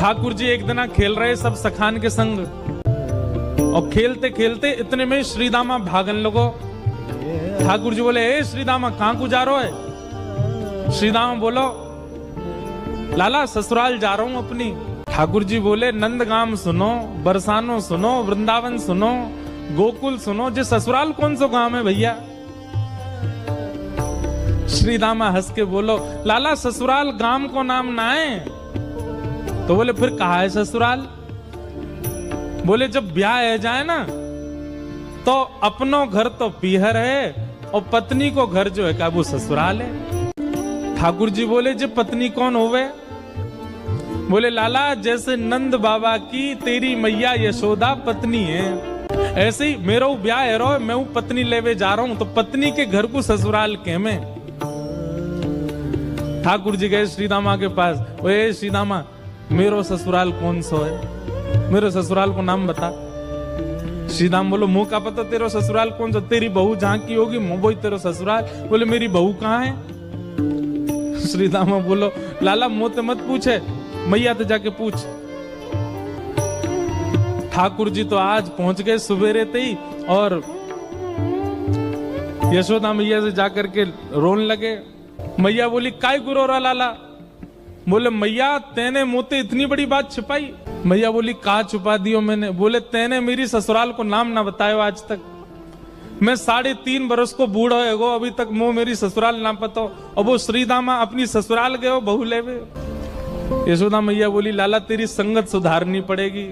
ठाकुर जी एक दिन खेल रहे सब सखान के संग, और खेलते खेलते इतने में श्रीदामा भागन लगो। ठाकुर जी बोले, ए श्रीदामा कहां को जा रहे है? श्रीदामा बोलो, लाला ससुराल जा रहा हूं अपनी। ठाकुर जी बोले, नंदगाम सुनो, बरसानो सुनो, वृंदावन सुनो, गोकुल सुनो, जे ससुराल कौन सा गांव है भैया? श्रीदामा हंस के बोलो, लाला ससुराल गांव को नाम ना है। तो बोले, फिर कहा है ससुराल? बोले, जब ब्याह है जाए ना तो अपनो घर तो पीहर है और पत्नी को घर जो है का वो ससुराल है। ठाकुर जी बोले, जे पत्नी कौन होवे? बोले, लाला जैसे नंद बाबा की तेरी मैया यशोदा पत्नी है, ऐसे ही मेरा ब्याह है रो, मैं वो पत्नी लेवे जा रहा हूं, तो पत्नी के घर को ससुराल के में। ठाकुर जी गए श्रीदामा के पास, ओए श्रीदामा मेरो ससुराल कौन सा है? मेरे ससुराल को नाम बता। श्रीदाम बोलो, मुंह का पता तेरा ससुराल कौन सा? तेरी बहू जहां की होगी वही तेरा ससुराल। बोले, मेरी बहू कहाँ है? श्रीदामा बोलो, लाला मुंह मत पूछे, मैया तो जाके पूछ। ठाकुर जी तो आज पहुंच गए सुबेरे ही, और यशोदा मैया से जाकर के रोने लगे। मैया बोली, काय गुरो रा लाला? बोले, मैया तेने मुझे इतनी बड़ी बात छिपाई। मैया बोली, कहा छुपा दियो मैंने? बोले, तेने मेरी ससुराल को नाम ना बतायो आज तक। मैं 3.5 बरस को बूढ़ा है गो, अभी तक मुंह मेरी ससुराल ना पता। और वो श्रीदामा अपनी ससुराल गए बहू लेवे। यशोदा मैया बोली, लाला तेरी संगत सुधारनी पड़ेगी,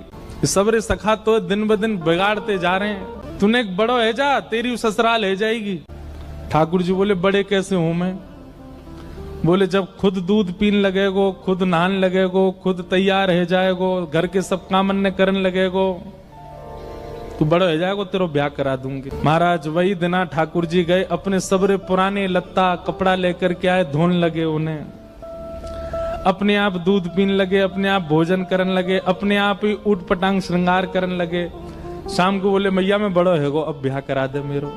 सबरे सखा तो दिन ब दिन बिगाड़ते जा रहे हैं, तूने एक बड़ो है जा, तेरी ससुराल है जाएगी। ठाकुर जी बोले, बड़े कैसे हूं मैं? बोले, जब खुद दूध पीन लगेगो, खुद नहान लगेगो, खुद तैयार है जाएगो, घर के सब काम अन्य करने लगेगो, तू बड़ा हो जाएगो, तेरो ब्याह करा दूंगी। महाराज वही दिना ठाकुर जी गए, अपने सबरे पुराने लत्ता कपड़ा लेकर के आए, धोने लगे उन्हें, अपने आप दूध पीन लगे, अपने आप भोजन करने लगे, अपने आप ही उठ पटांग श्रृंगार करने लगे। शाम को बोले, मैया मैं बड़ो है गो, अब ब्याह करा दे मेरो।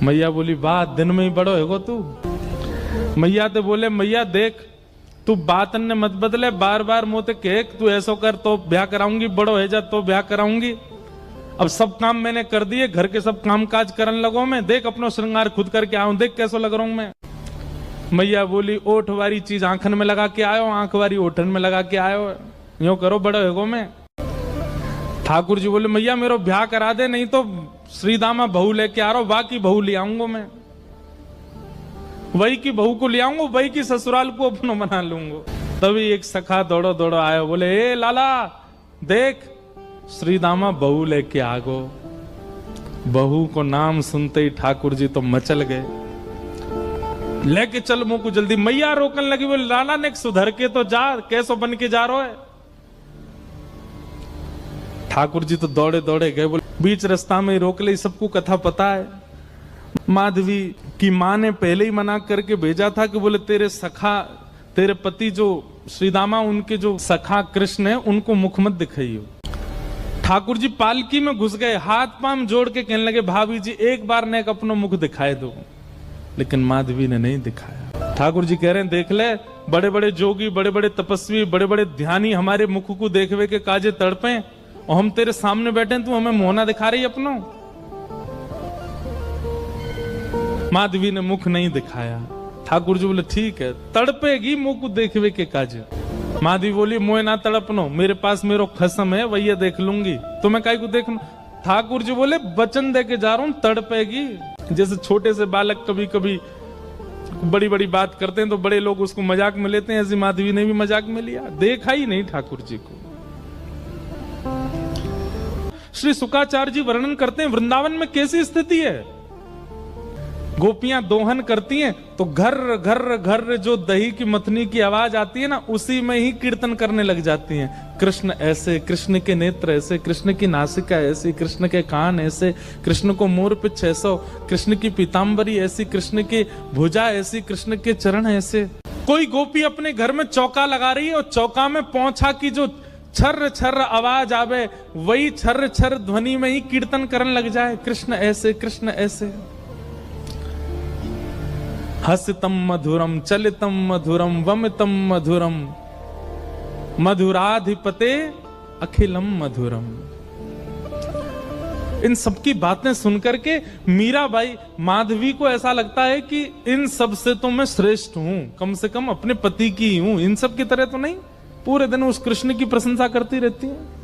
मैया बोली, वाह दिन में ही बड़ो है गो तू। मैया तो बोले, मैया देख तू बात ने मत बदले, बार बार मोते कह तू ऐसा कर तो ब्याह कराऊंगी, बड़ो है जा तो ब्याह कराऊंगी। अब सब काम मैंने कर दिए, घर के सब काम काज करने लगो मैं, देख अपना श्रृंगार खुद करके आऊं, देख कैसा लग रहा हूं मैं। मैया बोली, ओठ वारी चीज आंखन में लगा के आयो, आंख वारी ओठन में लगा के आयो, यूं करो बड़ो है गो मैं। ठाकुर जी बोले, मैया मेरा ब्याह करा दे, नहीं तो श्रीदामा बहू लेके आ रहा हूं, बाकी बहू ले आऊंगा मैं, वही की बहू को ले आऊंगा, वही की ससुराल को अपना बना लूंगा। तभी एक सखा दौड़ो दौड़ो आया, बोले, ए लाला देख श्रीदामा बहू लेके आ गो। बहू को नाम सुनते ही ठाकुर जी तो मचल गए, लेके चल मुंह को जल्दी। मैया रोकने लगी, बोले, लाला ने सुधर के तो जा, कैसो बन के जा रहा है? ठाकुर जी तो दौड़े दौड़े गए, बोले, बीच रास्ता में रोक ले, सबको कथा पता है। माधवी की माँ ने पहले ही मना करके भेजा था कि बोले, तेरे सखा, तेरे पति जो श्रीदामा, उनके जो सखा कृष्ण है, उनको मुख मत दिखाइयो। ठाकुर जी पालकी में घुस गए, हाथ पांव जोड़ के कहने लगे, भाभी जी एक बार ने अपना मुख दिखाए दो, लेकिन माधवी ने नहीं दिखाया। ठाकुर जी कह रहे हैं, देख ले, बड़े बड़े जोगी, बड़े बड़े तपस्वी, बड़े बड़े ध्यानी हमारे मुख को देखवे के काजे तड़पे, और हम तेरे सामने बैठे, तू हमें मोहना दिखा रही अपनो। माधवी ने मुख नहीं दिखाया। ठाकुर जी बोले, ठीक है, तड़पेगी मुख को देखवे के काजे। माधवी बोली, मोए ना तड़पनो, मेरे पास मेरो खसम है, वही देख लूंगी, तुम्हें काई को देखना। ठाकुर जी बोले, वचन दे के जा रहा हूं, तड़पेगी। जैसे छोटे से बालक कभी कभी बड़ी बड़ी बात करते हैं तो बड़े लोग उसको मजाक में लेते हैं, ऐसी माधवी ने भी मजाक में लिया, देखा ही नहीं ठाकुर जी को। श्री शुकाचार्य जी वर्णन करते हैं, वृंदावन में कैसी स्थिति है। गोपियां दोहन करती हैं तो घर घर घर जो दही की मथनी की आवाज आती है ना, उसी में ही कीर्तन करने लग जाती हैं। कृष्ण ऐसे, कृष्ण के नेत्र ऐसे, कृष्ण की नासिका ऐसी, कृष्ण के कान ऐसे, कृष्ण को मोर पिछ ऐसा, कृष्ण की पीताम्बरी ऐसी, कृष्ण की भुजा ऐसी, कृष्ण के चरण ऐसे। कोई गोपी अपने घर में चौका लगा रही है और चौका में पौंछा की जो छर्र छर्र आवाज आवे, वही छर्र छर्र ध्वनि में ही कीर्तन करने लग जाए, कृष्ण ऐसे, कृष्ण ऐसे। हसितम मधुरम, चलितम मधुरम, वमितम मधुरम, मधुराधिपते अखिलम मधुरम। इन सबकी बातें सुनकर के मीराबाई, माधवी को ऐसा लगता है कि इन सब से तो मैं श्रेष्ठ हूं, कम से कम अपने पति की ही हूं, इन सब की तरह तो नहीं। पूरे दिन उस कृष्ण की प्रशंसा करती रहती हैं।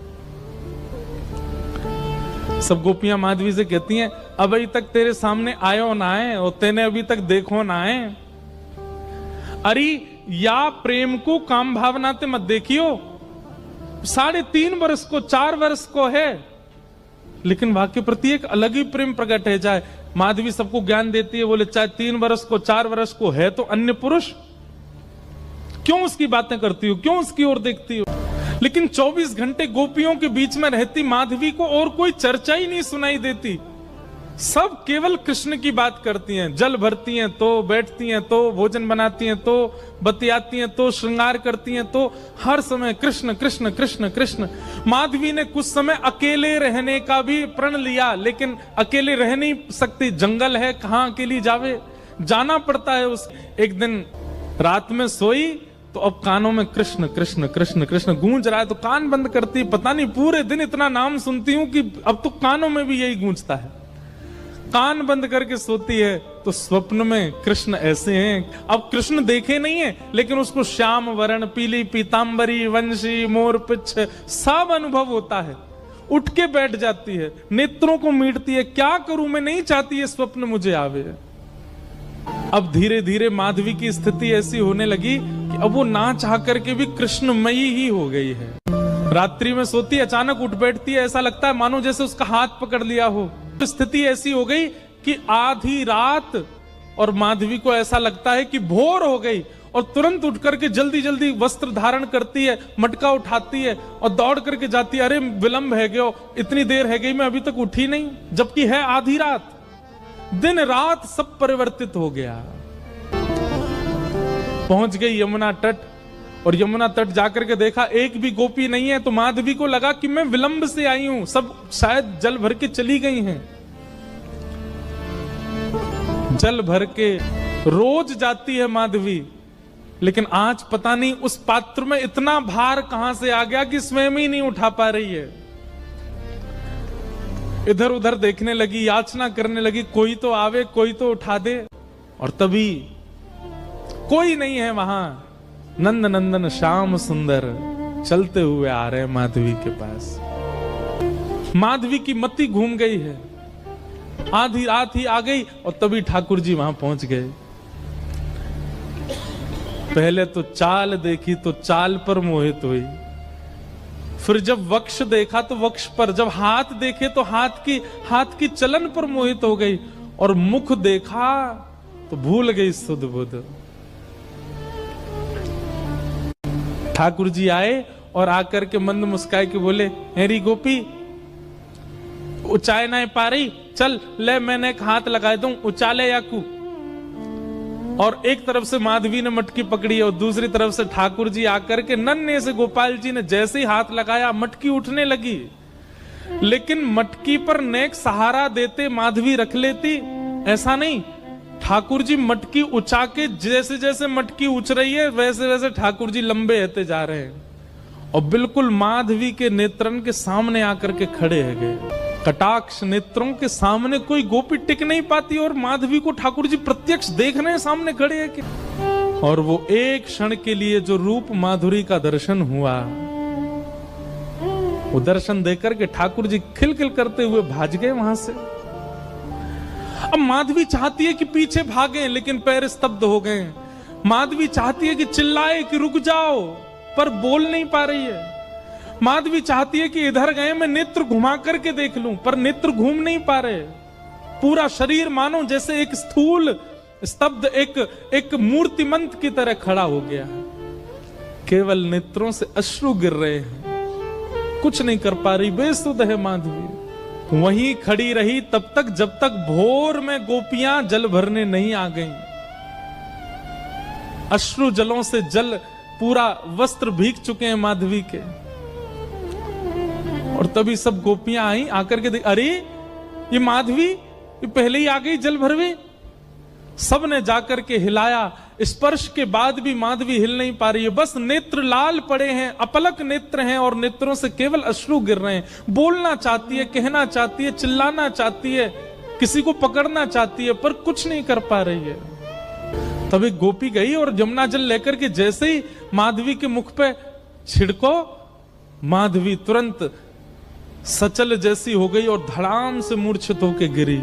सब गोपियां माधवी से कहती हैं, अभी तक तेरे सामने आयो ना है और तेने अभी तक देखो ना है। अरे या प्रेम को काम भावना ते मत देखियो, 3.5 वर्ष को 4 वर्ष को है, लेकिन वाक्य प्रति एक अलग ही प्रेम प्रकट है। जाए माधवी सबको ज्ञान देती है, बोले चाहे 3 वर्ष को 4 वर्ष को है तो अन्य पुरुष, क्यों उसकी बातें करती हो, क्यों उसकी ओर देखती हो। लेकिन 24 घंटे गोपियों के बीच में रहती माधवी को और कोई चर्चा ही नहीं सुनाई देती। सब केवल कृष्ण की बात करती हैं। जल भरती हैं तो, बैठती हैं तो, भोजन बनाती हैं तो, बतियाती हैं तो, श्रृंगार करती हैं तो, हर समय कृष्ण कृष्ण कृष्ण कृष्ण। माधवी ने कुछ समय अकेले रहने का भी प्रण लिया, लेकिन अकेले रह नहीं सकती, जंगल है, कहां अकेली जावे, जाना पड़ता है। उस एक दिन रात में सोई तो अब कानों में कृष्ण कृष्ण कृष्ण कृष्ण गूंज रहा है, तो कान बंद करती, पता नहीं पूरे दिन इतना नाम सुनती हूं कि अब तो कानों में भी यही गूंजता है। कान बंद करके सोती है तो स्वप्न में कृष्ण ऐसे हैं। अब कृष्ण देखे नहीं है, लेकिन उसको श्याम वर्ण, पीली पीतांबरी, वंशी, मोर पिच्छ सब अनुभव होता है। उठ के बैठ जाती है, नेत्रों को मीटती है, क्या करूं मैं, नहीं चाहती है स्वप्न मुझे आवे। अब धीरे धीरे माधवी की स्थिति ऐसी होने लगी कि अब वो ना चाह करके भी कृष्णमयी ही हो गई है। रात्रि में सोती, अचानक उठ बैठती है, ऐसा लगता है मानो जैसे उसका हाथ पकड़ लिया हो। स्थिति ऐसी हो गई कि आधी रात और माधवी को ऐसा लगता है कि भोर हो गई, और तुरंत उठ करके जल्दी जल्दी वस्त्र धारण करती है, मटका उठाती है और दौड़ करके जाती है। अरे विलंब है गयो, इतनी देर है गई, मैं अभी तक उठी नहीं, जबकि है आधी रात। दिन रात सब परिवर्तित हो गया। पहुंच गई यमुना तट, और यमुना तट जाकर के देखा एक भी गोपी नहीं है, तो माधवी को लगा कि मैं विलंब से आई हूं, सब शायद जल भर के चली गई हैं। जल भर के रोज जाती है माधवी, लेकिन आज पता नहीं उस पात्र में इतना भार कहां से आ गया कि स्वयं ही नहीं उठा पा रही है। इधर उधर देखने लगी, याचना करने लगी, कोई तो आवे, कोई तो उठा दे, और तभी कोई नहीं है वहां। नंद नंदन श्याम सुंदर चलते हुए आ रहे हैं माधवी के पास। माधवी की मति घूम गई है, आधी रात ही आ गई, और तभी ठाकुर जी वहां पहुंच गए। पहले तो चाल देखी तो चाल पर मोहित हुई, फिर जब वक्ष देखा तो वक्ष पर, जब हाथ देखे तो हाथ की चलन पर मोहित हो गई, और मुख देखा तो भूल गई सुध बुध। ठाकुर जी आए और आकर के मंद मुस्काए के बोले, हेरी गोपी उचाए ना पा रही, चल ले मैंने एक हाथ लगा दूं, उचाले याकू। और एक तरफ से माधवी ने मटकी पकड़ी और दूसरी तरफ से ठाकुर जी आकर के नन्हे से गोपाल जी ने जैसे ही हाथ लगाया मटकी उठने लगी, लेकिन मटकी पर नेक सहारा देते माधवी रख लेती, ऐसा नहीं। ठाकुर जी मटकी उछा के, जैसे जैसे मटकी उछ रही है वैसे वैसे ठाकुर जी लंबे होते जा रहे हैं, और बिल्कुल माधवी के नेत्रन के सामने आकर के खड़े है गए। कटाक्ष नेत्रों के सामने कोई गोपी टिक नहीं पाती, और माधवी को ठाकुर जी प्रत्यक्ष देख रहे हैं, सामने खड़े हैं कि। और वो एक क्षण के लिए जो रूप माधुरी का दर्शन हुआ, वो दर्शन देकर के ठाकुर जी खिलखिल करते हुए भाग गए वहां से। अब माधवी चाहती है कि पीछे भागे, लेकिन पैर स्तब्ध हो गए। माधवी चाहती है कि चिल्लाए कि रुक जाओ, पर बोल नहीं पा रही है। माधवी चाहती है कि इधर गए मैं नेत्र घुमा करके देख लूं, पर नेत्र घूम नहीं पा रहे। पूरा शरीर मानो जैसे एक स्थूल स्तब्ध एक मूर्तिमंत की तरह खड़ा हो गया है। केवल नेत्रों से अश्रु गिर रहे हैं, कुछ नहीं कर पा रही, बेसुध है माधवी। वहीं खड़ी रही तब तक जब तक भोर में गोपियां जल भरने नहीं आ गईं। अश्रु जलों से जल पूरा वस्त्र भीग चुके हैं माधवी के। और तभी सब गोपियां आई, आकर के देख, अरे ये माधवी ये पहले ही आ गई जल भरवे। सब ने जाकर के हिलाया स्पर्श के बाद भी माधवी हिल नहीं पा रही है, बस नेत्र लाल पड़े हैं, अपलक नेत्र हैं और नेत्रों से केवल अश्रु गिर रहे हैं। बोलना चाहती है, कहना चाहती है, चिल्लाना चाहती है, किसी को पकड़ना चाहती है, पर कुछ नहीं कर पा रही है। तब एक गोपी गई और यमुना जल लेकर के जैसे ही माधवी के मुख पे छिड़को, माधवी तुरंत सचल जैसी हो गई और धड़ाम से मूर्छित होकर गिरी।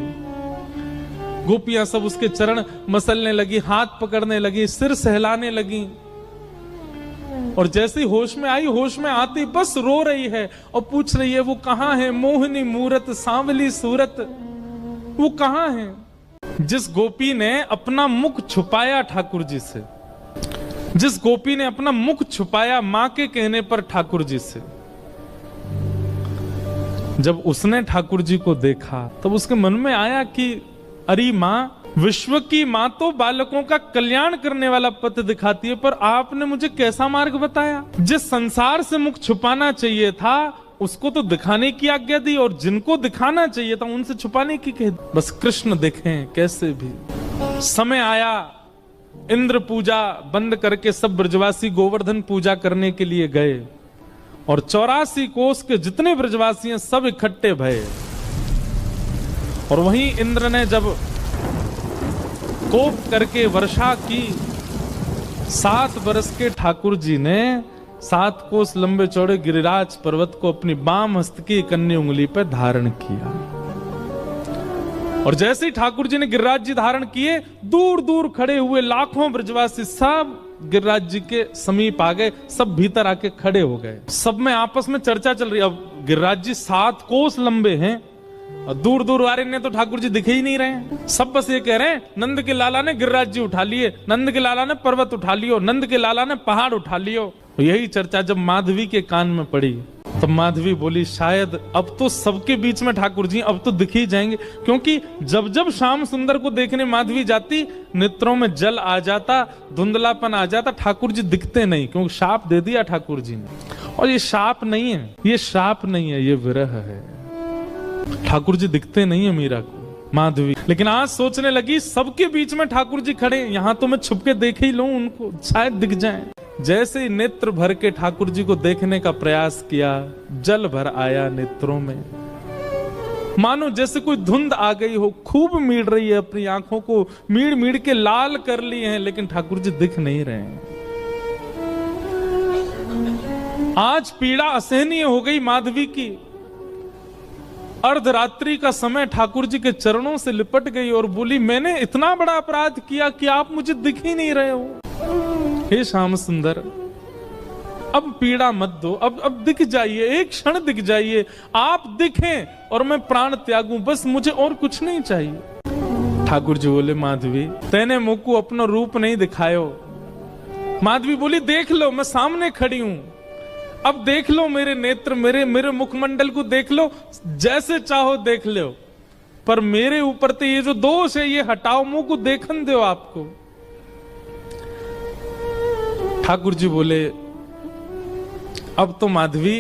गोपियां सब उसके चरण मसलने लगी, हाथ पकड़ने लगी, सिर सहलाने लगी और जैसे होश में आई, होश में आती बस रो रही है और पूछ रही है वो कहां है, मोहिनी मूरत सांवली सूरत, वो कहां है। जिस गोपी ने अपना मुख छुपाया ठाकुर जी से, जिस गोपी ने अपना मुख छुपाया मां के कहने पर ठाकुर जी से, जब उसने ठाकुर जी को देखा तब उसके मन में आया कि अरे मां, विश्व की मां तो बालकों का कल्याण करने वाला पथ दिखाती है, पर आपने मुझे कैसा मार्ग बताया। जिस संसार से मुख छुपाना चाहिए था उसको तो दिखाने की आज्ञा दी और जिनको दिखाना चाहिए था उनसे छुपाने की कह दी। बस कृष्ण दिखें कैसे भी। समय आया, इंद्र पूजा बंद करके सब ब्रजवासी गोवर्धन पूजा करने के लिए गए और 84 कोस के जितने ब्रजवासी हैं सब इकट्ठे भये। और वहीं इंद्र ने जब कोप करके वर्षा की, 7 बरस के ठाकुर जी ने 7 कोस लंबे चौड़े गिरिराज पर्वत को अपनी बाम हस्त की कन्नी उंगली पर धारण किया। और जैसे ही ठाकुर जी ने गिरिराज जी धारण किए, दूर दूर खड़े हुए लाखों ब्रजवासी सब गिरिराज जी के समीप आ गए, सब भीतर आके खड़े हो गए। सब में आपस में चर्चा चल रही है। अब गिरिराज जी 7 कोस लंबे हैं और दूर दूर वाले ने तो ठाकुर जी दिखे ही नहीं रहे हैं। सब बस ये कह रहे हैं नंद के लाला ने गिरिराज जी उठा लिए, नंद के लाला ने पर्वत उठा लियो, नंद के लाला ने पहाड़ उठा लियो। यही चर्चा जब माधवी के कान में पड़ी तब माधवी बोली शायद अब तो सबके बीच में ठाकुर जी अब तो दिख ही जाएंगे, क्योंकि जब जब श्याम सुंदर को देखने माधवी जाती नेत्रों में जल आ जाता, धुंधलापन आ जाता, ठाकुर जी दिखते नहीं, क्योंकि शाप दे दिया ठाकुर जी ने। और ये शाप नहीं है, ये शाप नहीं है, ये विरह है। ठाकुर जी दिखते नहीं है मीरा को, माधवी। लेकिन आज सोचने लगी सबके बीच में ठाकुर जी खड़े, यहां तो मैं छुप के देख ही लूं उनको, शायद दिख जाएं। जैसे ही नेत्र भर के ठाकुर जी को देखने का प्रयास किया, जल भर आया नेत्रों में, मानो जैसे कोई धुंध आ गई हो, खूब मीड़ रही है, अपनी आंखों को मीड़ मीड़ के लाल कर लिए हैं, लेकिन ठाकुर जी दिख नहीं रहे हैं। आज पीड़ा असहनीय हो गई माधवी की। अर्धरात्रि का समय ठाकुर जी के चरणों से लिपट गई और बोली मैंने इतना बड़ा अपराध किया कि आप मुझे दिख ही नहीं रहे हो। हे श्याम सुंदर, अब पीड़ा मत दो, अब दिख जाइए, एक क्षण दिख जाइए, आप दिखें और मैं प्राण त्यागूं, बस मुझे और कुछ नहीं चाहिए। ठाकुर जी बोले माधवी तेने मुझको अपना रूप नहीं दिखायो। माधवी बोली देख लो, मैं सामने खड़ी हूं, अब देख लो मेरे नेत्र, मेरे मुखमंडल को देख लो, जैसे चाहो देख लो, पर मेरे ऊपर तो ये जो दोष है ये हटाओ, मुंह को देखन दो आपको। ठाकुर जी बोले अब तो माधवी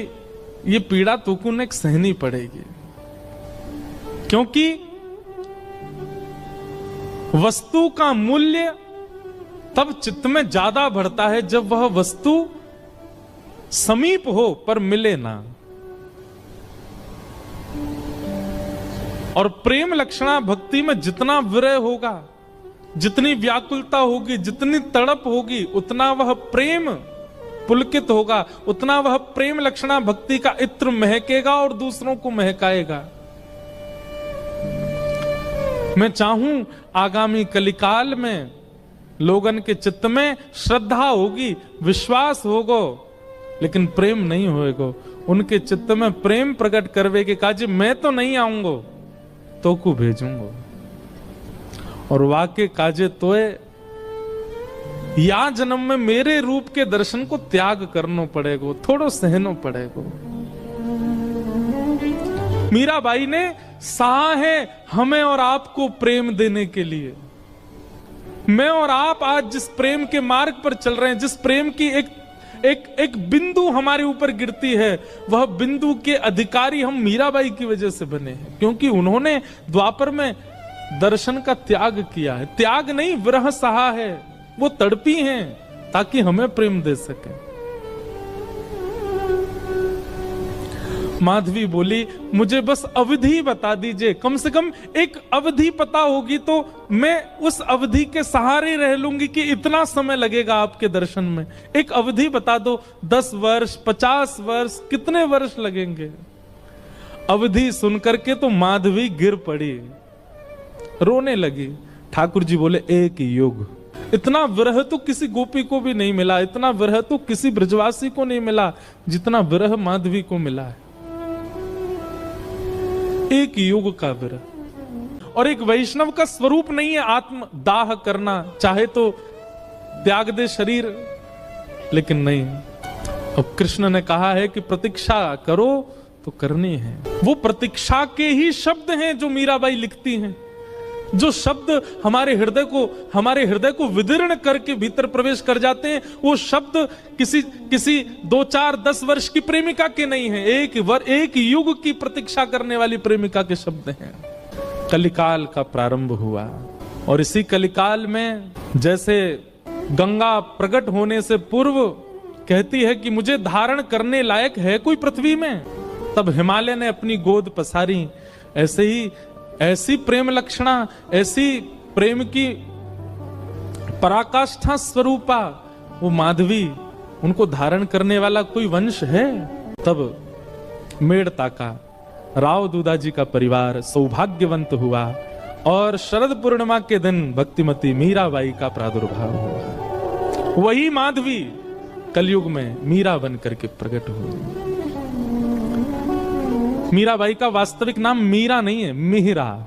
ये पीड़ा तुमको ने सहनी पड़ेगी, क्योंकि वस्तु का मूल्य तब चित्त में ज्यादा बढ़ता है जब वह वस्तु समीप हो पर मिले ना। और प्रेम लक्षणा भक्ति में जितना विरह होगा, जितनी व्याकुलता होगी, जितनी तड़प होगी, उतना वह प्रेम पुलकित होगा, उतना वह प्रेम लक्षणा भक्ति का इत्र महकेगा और दूसरों को महकाएगा। मैं चाहूं आगामी कलिकाल में लोगन के चित्त में श्रद्धा होगी, विश्वास होगो, लेकिन प्रेम नहीं होएगो। उनके चित्त में प्रेम प्रकट करवे के काज मैं तो नहीं आऊंगो, तो को भेजूंगो। और वाके काजे तोए या जन्म में मेरे रूप के दर्शन को त्याग करना पड़ेगो, थोड़ो सहनो पड़ेगो। मीराबाई ने सहा है हमें और आपको प्रेम देने के लिए। मैं और आप आज जिस प्रेम के मार्ग पर चल रहे हैं, जिस प्रेम की एक बिंदु हमारे ऊपर गिरती है, वह बिंदु के अधिकारी हम मीराबाई की वजह से बने हैं, क्योंकि उन्होंने द्वापर में दर्शन का त्याग किया है। त्याग नहीं, विरह सहा है, वो तड़पी हैं ताकि हमें प्रेम दे सके। माधवी बोली, मुझे बस अवधि बता दीजिए, कम से कम एक अवधि पता होगी तो मैं उस अवधि के सहारे रह लूंगी कि इतना समय लगेगा आपके दर्शन में। एक अवधि बता दो, 10 वर्ष, 50 वर्ष, कितने वर्ष लगेंगे? अवधि सुनकर के तो माधवी गिर पड़ी, रोने लगी। ठाकुर जी बोले, एक युग। इतना विरह तो किसी गोपी को भी नहीं मिला, इतना विरह तो किसी ब्रजवासी को नहीं मिला जितना विरह माधवी को मिला है। एक युग का विरह। और एक वैष्णव का स्वरूप नहीं है आत्म दाह करना, चाहे तो त्याग दे शरीर, लेकिन नहीं। अब कृष्ण ने कहा है कि प्रतीक्षा करो तो करनी है। वो प्रतीक्षा के ही शब्द हैं जो मीराबाई लिखती हैं, जो शब्द हमारे हृदय को विदीर्ण करके भीतर प्रवेश कर जाते हैं। वो शब्द किसी 2, 4, 10 वर्ष की प्रेमिका के नहीं है, एक युग की प्रतीक्षा करने वाली प्रेमिका के शब्द हैं। कलिकाल का प्रारंभ हुआ और इसी कलिकाल में जैसे गंगा प्रकट होने से पूर्व कहती है कि मुझे धारण करने लायक है कोई पृथ्वी में, तब हिमालय ने अपनी गोद पसारी। ऐसे ही ऐसी प्रेम लक्षणा, ऐसी प्रेम की पराकाष्ठा स्वरूपा वो माधवी, उनको धारण करने वाला कोई वंश है। तब मेड़ता का राव दूधाजी का परिवार सौभाग्यवंत हुआ और शरद पूर्णिमा के दिन भक्तिमती मीराबाई का प्रादुर्भाव हुआ। वही माधवी कलयुग में मीरा बन करके प्रकट हुई। मीराबाई का वास्तविक नाम मीरा नहीं है, मिहिरा।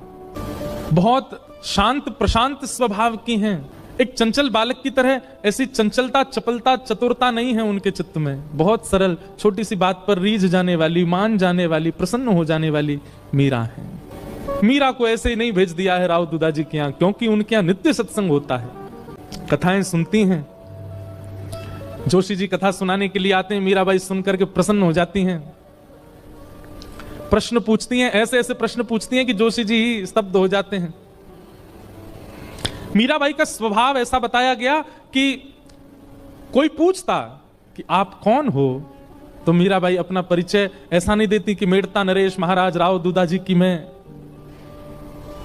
बहुत शांत प्रशांत स्वभाव की हैं। एक चंचल बालक की तरह ऐसी चंचलता, चपलता, चतुरता नहीं है उनके चित्त में। बहुत सरल, छोटी सी बात पर रीझ जाने वाली, मान जाने वाली, प्रसन्न हो जाने वाली मीरा है। मीरा को ऐसे ही नहीं भेज दिया है राव दूधाजी के यहाँ, क्योंकि उनके यहाँ नित्य सत्संग होता है, कथाएं सुनती हैं। जोशी जी कथा सुनाने के लिए आते हैं, मीराबाई सुनकर के प्रसन्न हो जाती हैं, प्रश्न पूछती हैं, ऐसे ऐसे प्रश्न पूछती हैं कि जोशी जी ही स्तब्ध हो जाते हैं। मीराबाई का स्वभाव ऐसा बताया गया कि कोई पूछता कि आप कौन हो, तो मीराबाई अपना परिचय ऐसा नहीं देती कि मेड़ता नरेश महाराज राव दूधाजी की मैं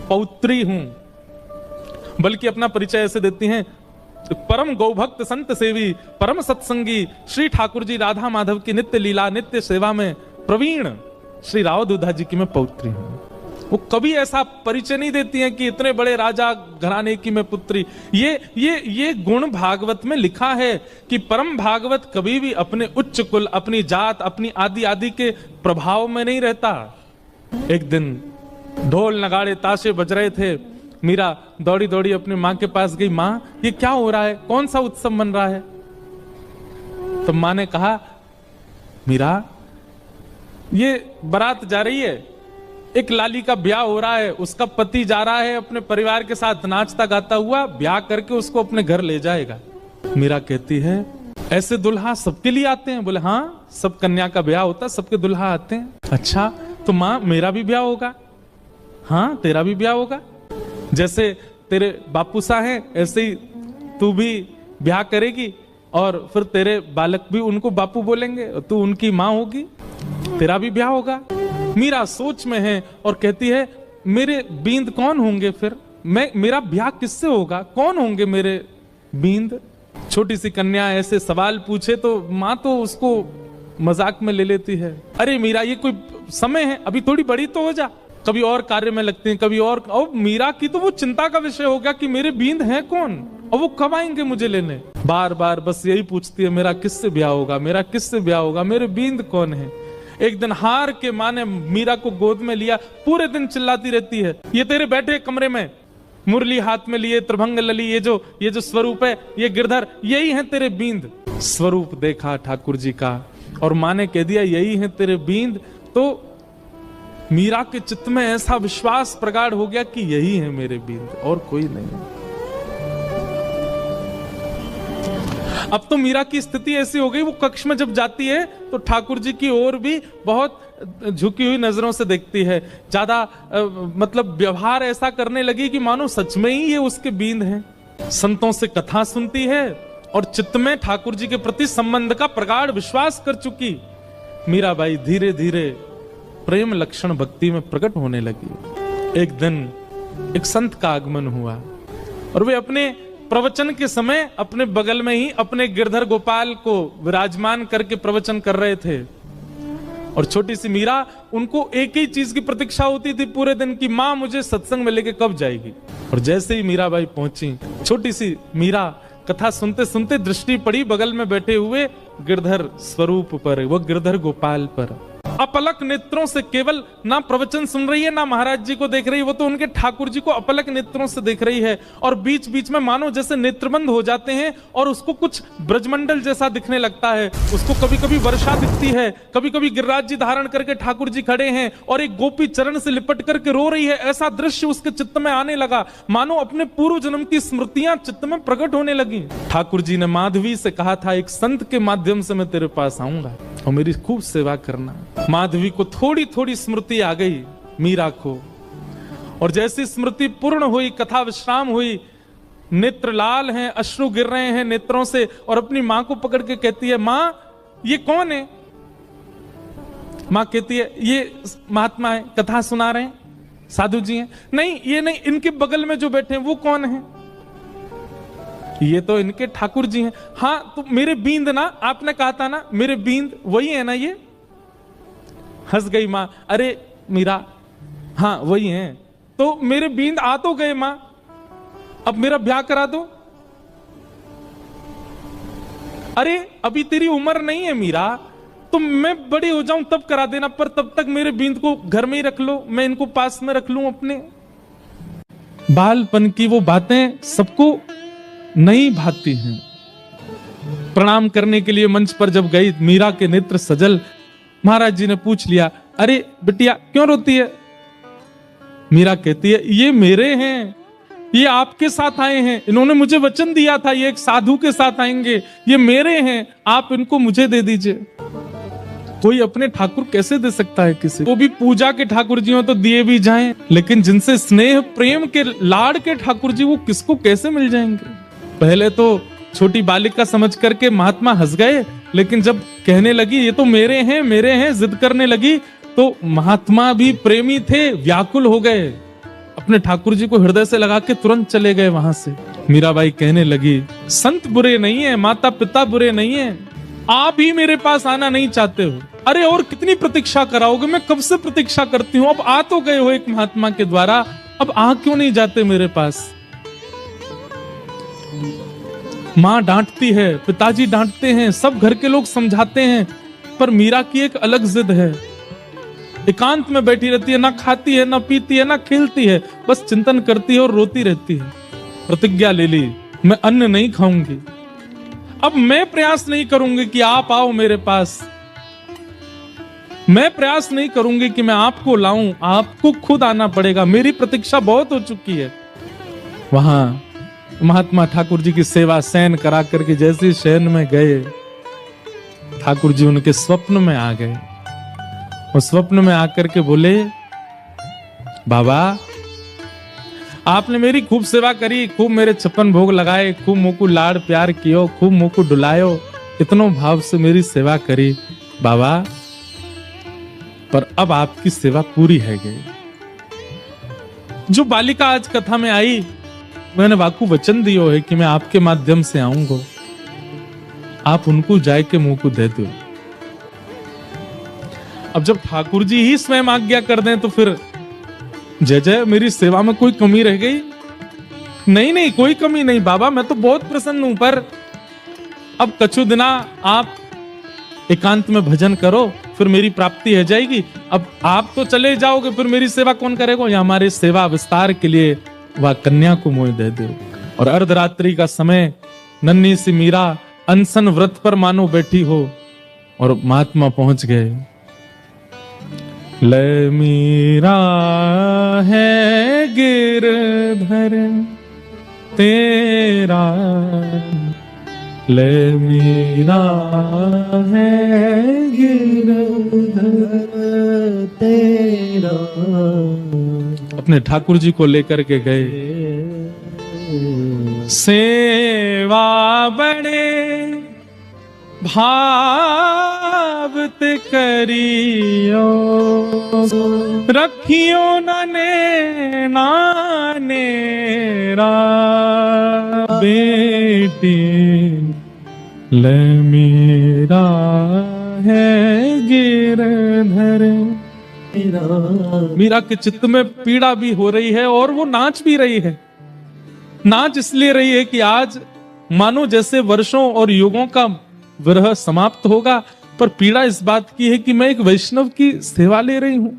पौत्री हूं, बल्कि अपना परिचय ऐसे देती हैं, परम गौभक्त संत सेवी परम सत्संगी श्री ठाकुर जी राधा माधव की नित्य लीला नित्य सेवा में प्रवीण श्री राव दूधाजी की मैं पौत्री हूं। वो कभी ऐसा परिचय नहीं देती हैं कि इतने बड़े राजा घराने की मैं पुत्री। ये गुण भागवत में लिखा है कि परम भागवत कभी भी अपने उच्च कुल, अपनी जात, अपनी आदि आदि के प्रभाव में नहीं रहता। एक दिन ढोल नगाड़े ताशे बज रहे थे, मीरा दौड़ी दौड़ी अपनी माँ के पास गई, माँ ये क्या हो रहा है, कौन सा उत्सव मन रहा है? तो माँ ने कहा, मीरा ये बारात जा रही है, एक लाली का ब्याह हो रहा है, उसका पति जा रहा है अपने परिवार के साथ नाचता गाता हुआ, ब्याह करके उसको अपने घर ले जाएगा। मीरा कहती है, ऐसे दुल्हा सबके लिए आते हैं? बोले हाँ, सब कन्या का ब्याह होता है, सबके दुल्हा आते हैं। अच्छा, तो माँ मेरा भी ब्याह होगा? हाँ, तेरा भी ब्याह होगा। जैसे तेरे बापूसा हैं ऐसे ही तू भी ब्याह करेगी और फिर तेरे बालक भी उनको बापू बोलेंगे, तू उनकी माँ होगी, तेरा भी ब्याह होगा। मीरा सोच में है और कहती है, मेरे बींद कौन होंगे फिर? मेरा ब्याह किससे होगा? कौन होंगे मेरे बींद? छोटी सी कन्या ऐसे सवाल पूछे तो माँ तो उसको मजाक में ले लेती है, अरे मीरा ये कोई समय है, अभी थोड़ी बड़ी तो हो जा, कभी और कार्य में लगते हैं, कभी और मीरा की तो वो चिंता का विषय हो गया कि मेरे बींद हैं कौन और वो कब आएंगे मुझे लेने। बार बार बस यही पूछती है, मेरा किससे ब्याह होगा, मेरा किससे ब्याह होगा, मेरे बींद कौन है। एक दिन हार के माँ ने मीरा को गोद में लिया, पूरे दिन चिल्लाती रहती है, ये तेरे बैठे कमरे में मुरली हाथ में लिए, त्रिभंग लली, ये जो स्वरूप है, ये गिरधर, यही है तेरे बींद। स्वरूप देखा ठाकुर जी का और माँ ने कह दिया यही है तेरे बींद, तो मीरा के चित्त में ऐसा विश्वास प्रगाढ़ हो गया कि यही है मेरे बींद और कोई नहीं। अब तो मीरा की स्थिति ऐसी हो गई, वो कक्ष में जब जाती है तो ठाकुर जी की ओर भी बहुत झुकी हुई नजरों से देखती है, ज्यादा मतलब व्यवहार ऐसा करने लगी कि मानो सच में ही ये उसके बींद हैं। संतों से कथा सुनती है और चित्त में ठाकुर जी के प्रति संबंध का प्रगाढ़ विश्वास कर चुकी मीराबाई धीरे धीरे प्रेम लक्षण भक्ति में प्रकट होने लगी। एक दिन एक संत का आगमन हुआ और वे अपने प्रवचन के समय अपने बगल में ही अपने गिरधर गोपाल को विराजमान करके प्रवचन कर रहे थे। और छोटी सी मीरा, उनको एक ही चीज की प्रतीक्षा होती थी पूरे दिन की, मां मुझे सत्संग में लेके कब जाएगी। और जैसे ही मीराबाई पहुंची, छोटी सी मीरा कथा सुनते सुनते दृष्टि पड़ी बगल में बैठे हुए गिरधर स्वरूप पर, वो गिरधर गोपाल पर। अपलक नेत्रों से केवल ना प्रवचन सुन रही है ना महाराज जी को देख रही है, वो तो उनके ठाकुर जी को अपलक नेत्रों से देख रही है। और बीच बीच में मानो जैसे नेत्रबंद हो जाते हैं और उसको कुछ ब्रजमंडल जैसा दिखने लगता है। उसको कभी कभी वर्षा दिखती है, कभी कभी गिरिराज जी धारण करके ठाकुर जी खड़े हैं और एक गोपी चरण से लिपट करके रो रही है। ऐसा दृश्य उसके चित्त में आने लगा, मानो अपने पूर्व जन्म की स्मृतियां चित्त में प्रकट होने लगी। ठाकुर जी ने माधवी से कहा था, एक संत के माध्यम से मैं तेरे पास आऊंगा और मेरी खूब सेवा करना। माधवी को थोड़ी थोड़ी स्मृति आ गई मीरा को, और जैसी स्मृति पूर्ण हुई, कथा विश्राम हुई, नेत्र लाल हैं, अश्रु गिर रहे हैं नेत्रों से, और अपनी मां को पकड़ के कहती है, मां ये कौन है? मां कहती है, ये महात्मा है, कथा सुना रहे हैं, साधु जी हैं। नहीं ये नहीं, इनके बगल में जो बैठे हैं वो कौन है? ये तो इनके ठाकुर जी हैं। हाँ तो मेरे बींद ना, आपने कहा था ना मेरे बींद, वही है ना ये? हंस गई मां, अरे मीरा हाँ वही हैं। तो मेरे बींद आ तो गए मां, अब मेरा ब्याह करा दो। अरे अभी तेरी उम्र नहीं है मीरा, तो मैं बड़ी हो जाऊं तब करा देना, पर तब तक मेरे बींद को घर में ही रख लो, मैं इनको पास में रख लूं अपने। बालपन की वो बातें सबको नहीं भाती हैं। प्रणाम करने के लिए मंच पर जब गई, मीरा के नेत्र सजल। महाराज जी ने पूछ लिया, अरे बिटिया क्यों रोती है? मीरा कहती है, ये मेरे हैं, ये आपके साथ आए हैं, इन्होंने मुझे वचन दिया था ये एक साधु के साथ आएंगे, ये मेरे हैं, आप इनको मुझे दे दीजिए। कोई अपने ठाकुर कैसे दे सकता है किसी को? भी पूजा के ठाकुर जी हो तो दिए भी जाएं, लेकिन जिनसे स्नेह प्रेम के लाड़ के ठाकुर जी, वो किसको कैसे मिल जाएंगे? पहले तो छोटी बालिका समझ करके महात्मा हंस गए, लेकिन जब कहने लगी ये तो मेरे हैं जिद करने लगी, तो महात्मा भी प्रेमी थे, व्याकुल हो गए, अपने ठाकुर जी को हृदय से लगा के तुरंत चले गए वहां से। मीराबाई कहने लगी, संत बुरे नहीं है, माता पिता बुरे नहीं है, आप ही मेरे पास आना नहीं चाहते हो। अरे और कितनी प्रतीक्षा कराओगे? मैं कब से प्रतीक्षा करती हूँ, अब आ तो गए हो एक महात्मा के द्वारा, अब आ क्यों नहीं जाते मेरे पास? मां डांटती है, पिताजी डांटते हैं, सब घर के लोग समझाते हैं, पर मीरा की एक अलग जिद है। एकांत में बैठी रहती है, ना खाती है, ना पीती है, ना खेलती है, बस चिंतन करती है और रोती रहती है। प्रतिज्ञा ले ली, मैं अन्न नहीं खाऊंगी, अब मैं प्रयास नहीं करूंगी कि आप आओ मेरे पास, मैं प्रयास नहीं करूंगी कि मैं आपको लाऊं, आपको खुद आना पड़ेगा, मेरी प्रतीक्षा बहुत हो चुकी है। वहां महात्मा ठाकुर जी की सेवा शयन करा करके जैसे शयन में गए, ठाकुर जी उनके स्वप्न में आ गए और स्वप्न में आकर के बोले, बाबा आपने मेरी खूब सेवा करी, खूब मेरे 56 भोग लगाए, खूब मुझको लाड़ प्यार कियो, खूब मुझको डुलायो, इतनो भाव से मेरी सेवा करी बाबा, पर अब आपकी सेवा पूरी है गई। जो बालिका आज कथा में आई, मैंने वाकू वचन दियो है कि मैं आपके माध्यम से आऊंगा, आप उनको जाए के मुंह को दे दो। अब जब ठाकुर जी ही स्वयं आज्ञा कर दें तो फिर जय जय, मेरी सेवा में कोई कमी रह गई? नहीं नहीं, कोई कमी नहीं बाबा, मैं तो बहुत प्रसन्न हूं, पर अब कछु दिना आप एकांत में भजन करो, फिर मेरी प्राप्ति हो जाएगी। अब आप तो चले जाओगे, फिर मेरी सेवा कौन करेगा? या हमारी सेवा विस्तार के लिए वह कन्या को मोह दे दो। और अर्धरात्रि का समय, नन्ही सी मीरा अनशन व्रत पर मानो बैठी हो, और महात्मा पहुंच गए। ले मीरा है गिरधर तेरा, ले मीरा है गिरधर तेरा। अपने ठाकुर जी को लेकर के गए। सेवा बड़े भावत करियो, रखियो नेरा बेटी ले मेरा है गिरधर। मीरा के चित्त में पीड़ा भी हो रही है और वो नाच भी रही है। नाच इसलिए रही है कि आज मानो जैसे वर्षों और युगों का विरह समाप्त होगा, पर पीड़ा इस बात की है कि मैं एक वैष्णव की सेवा ले रही हूं।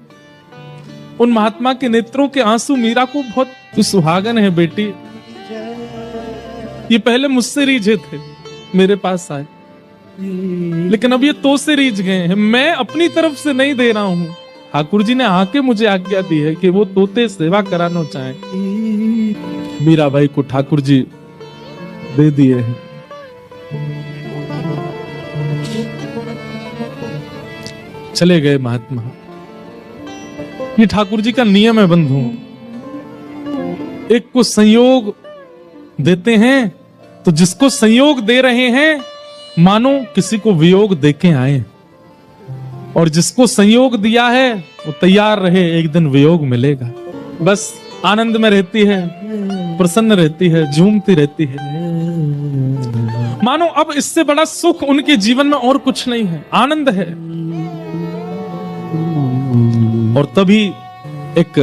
उन महात्मा के नेत्रों के आंसू मीरा को बहुत सुहागन है बेटी। ये पहले मुझसे रीझे थे, मेरे पास आए, लेकिन अब ये तो से रीझ गए हैं। मैं अपनी तरफ से नहीं दे रहा हूं, ठाकुर जी ने आके मुझे आज्ञा दी है कि वो तोते सेवा कराना चाहें। मीराबाई को ठाकुर जी दे दिए हैं। चले गए महात्मा। ये ठाकुर जी का नियम है बंधु, एक को संयोग देते हैं तो जिसको संयोग दे रहे हैं मानो किसी को वियोग देके आए, और जिसको संयोग दिया है वो तैयार रहे, एक दिन वियोग मिलेगा। बस आनंद में रहती है, प्रसन्न रहती है, झूमती रहती है, मानो अब इससे बड़ा सुख उनके जीवन में और कुछ नहीं है, आनंद है। और तभी एक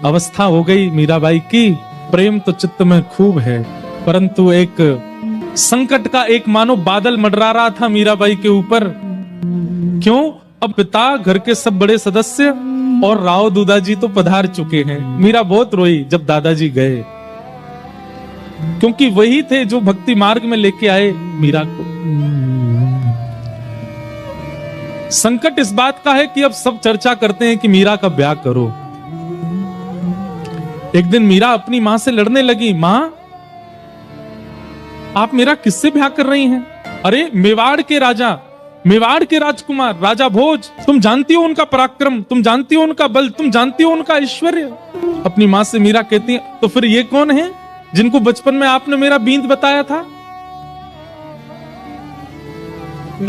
अवस्था हो गई मीराबाई की, प्रेम तो चित्त में खूब है, परंतु एक संकट का एक मानो बादल मंडरा रहा था मीराबाई के ऊपर। क्यों? अब पिता, घर के सब बड़े सदस्य और राव दूदाजी तो पधार चुके हैं। मीरा बहुत रोई जब दादाजी गए, क्योंकि वही थे जो भक्ति मार्ग में लेके आए मीरा को। संकट इस बात का है कि अब सब चर्चा करते हैं कि मीरा का ब्याह करो। एक दिन मीरा अपनी मां से लड़ने लगी, मां आप मेरा किससे ब्याह कर रही हैं? अरे मेवाड़ के राजा, मेवाड़ के राजकुमार राजा भोज, तुम जानती हो उनका पराक्रम, तुम जानती हो उनका बल, तुम जानती हो उनका ऐश्वर्य। अपनी मां से मीरा कहती है, तो फिर ये कौन है जिनको बचपन में आपने मेरा बींद बताया था?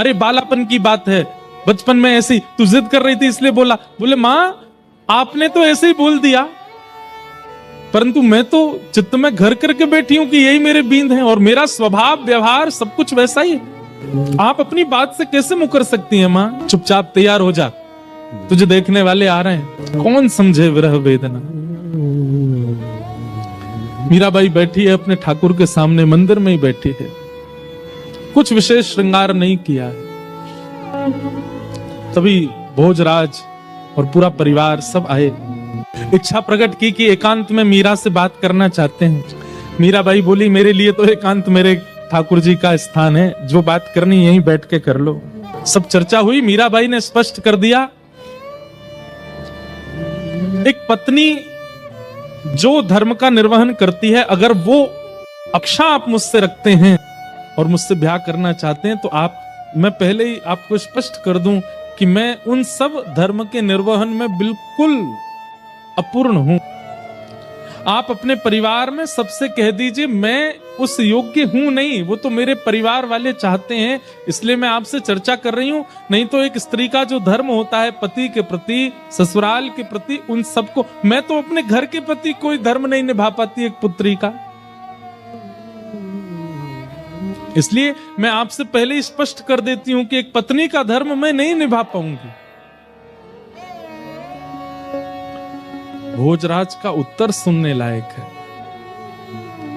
अरे बालापन की बात है, बचपन में ऐसी तू जिद कर रही थी इसलिए बोला। बोले मां आपने तो ऐसे ही बोल दिया, परंतु मैं तो चित्त में घर करके बैठी हूं कि यही मेरे बींद हैं और मेरा स्वभाव व्यवहार सब कुछ वैसा ही है। आप अपनी बात से कैसे मुकर सकती हैं मां? चुपचाप तैयार हो जा, तुझे देखने वाले आ रहे हैं। कौन समझे विरह वेदना। मीराबाई बैठी है अपने ठाकुर के सामने, मंदिर में ही बैठी है, कुछ विशेष श्रृंगार नहीं किया है। तभी भोजराज और पूरा परिवार सब आए, इच्छा प्रकट की कि एकांत में मीरा से बात करना चाहते हैं। मीराबाई बोली, मेरे लिए तो एकांत मेरे ठाकुर जी का स्थान है, जो बात करनी यहीं बैठ के कर लो। सब चर्चा हुई, मीराबाई ने स्पष्ट कर दिया, एक पत्नी जो धर्म का निर्वहन करती है, अगर वो अक्षा आप मुझसे रखते हैं और मुझसे ब्याह करना चाहते हैं तो मैं पहले ही आपको स्पष्ट कर दूं कि मैं उन सब धर्म के निर्वहन में बिल्कुल अपूर्ण हूं। आप अपने परिवार में सबसे कह दीजिए मैं उस योग्य हूं नहीं, वो तो मेरे परिवार वाले चाहते हैं, इसलिए मैं आपसे चर्चा कर रही हूं। नहीं तो एक स्त्री का जो धर्म होता है पति के प्रति, ससुराल के प्रति, उन सबको, मैं तो अपने घर के प्रति कोई धर्म नहीं निभा पाती एक पुत्री का, इसलिए मैं आपसे पहले ही स्पष्ट कर देती हूं कि एक पत्नी का धर्म मैं नहीं निभा पाऊंगी। भोजराज का उत्तर सुनने लायक है।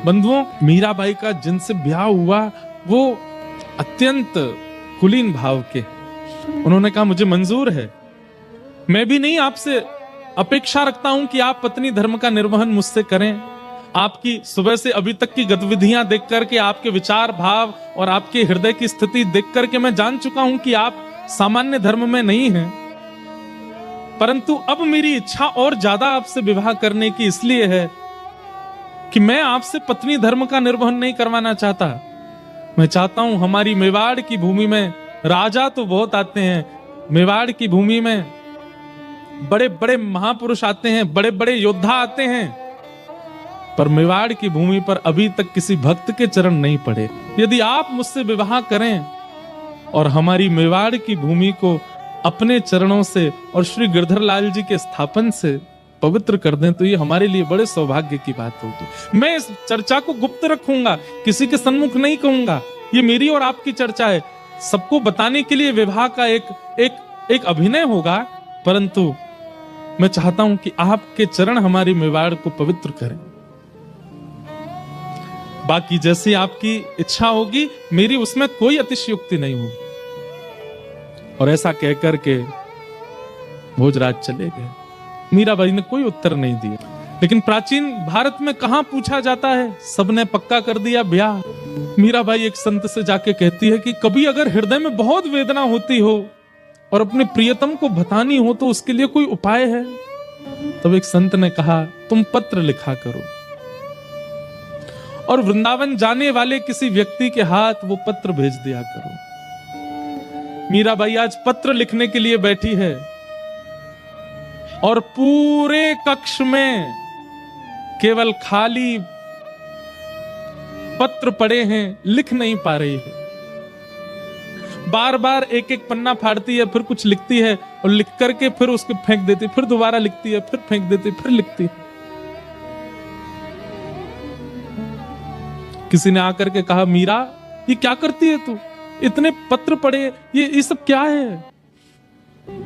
बंधुओं, मीराबाई का जिनसे ब्याह हुआ वो अत्यंत कुलीन भाव के, उन्होंने कहा मुझे मंजूर है, मैं भी नहीं आपसे अपेक्षा रखता हूं कि आप पत्नी धर्म का निर्वहन मुझसे करें। आपकी सुबह से अभी तक की गतिविधियां देख करके, आपके विचार भाव और आपके हृदय की स्थिति देख करके मैं जान चुका हूं कि आप सामान्य धर्म में नहीं हैं, परंतु अब मेरी इच्छा और ज्यादा आपसे विवाह करने की इसलिए है कि मैं आपसे पत्नी धर्म का निर्वहन नहीं करवाना चाहता। मैं चाहता हूं हमारी मेवाड़ की भूमि में राजा तो बहुत आते हैं, मेवाड़ की भूमि में बड़े बड़े महापुरुष आते हैं, बड़े बड़े योद्धा आते हैं, पर मेवाड़ की भूमि पर अभी तक किसी भक्त के चरण नहीं पड़े। यदि आप मुझसे विवाह करें और हमारी मेवाड़ की भूमि को अपने चरणों से और श्री गिरधर लाल जी के स्थापन से पवित्र कर दें तो ये हमारे लिए बड़े सौभाग्य की बात होगी। मैं इस चर्चा को गुप्त रखूंगा, किसी के सन्मुख नहीं कहूंगा। ये मेरी और आपकी चर्चा है। सबको बताने के लिए विवाह का एक अभिनय होगा, परंतु मैं चाहता हूं कि आपके चरण हमारी मेवाड़ को पवित्र करें। बाकी जैसी आपकी इच्छा होगी, मेरी उसमें कोई अतिशयोक्ति नहीं होगी। और ऐसा कहकर के भोजराज चले गए। मीराबाई ने कोई उत्तर नहीं दिया। लेकिन प्राचीन भारत में कहां पूछा जाता है, सबने पक्का कर दिया ब्याह। मीराबाई एक संत से जाके कहती है कि कभी अगर हृदय में बहुत वेदना होती हो और अपने प्रियतम को बतानी हो तो उसके लिए कोई उपाय है। तब एक संत ने कहा, तुम पत्र लिखा करो और वृंदावन जाने वाले किसी व्यक्ति के हाथ वो पत्र भेज दिया करो। मीराबाई आज पत्र लिखने के लिए बैठी है और पूरे कक्ष में केवल खाली पत्र पड़े हैं, लिख नहीं पा रही है। बार बार एक एक पन्ना फाड़ती है, फिर कुछ लिखती है और लिख करके फिर उसको फेंक देती, फिर दोबारा लिखती है, फिर फेंक देती, फिर लिखती है। किसी ने आकर के कहा, मीरा ये क्या करती है तू, इतने पत्र पड़े, ये सब क्या है?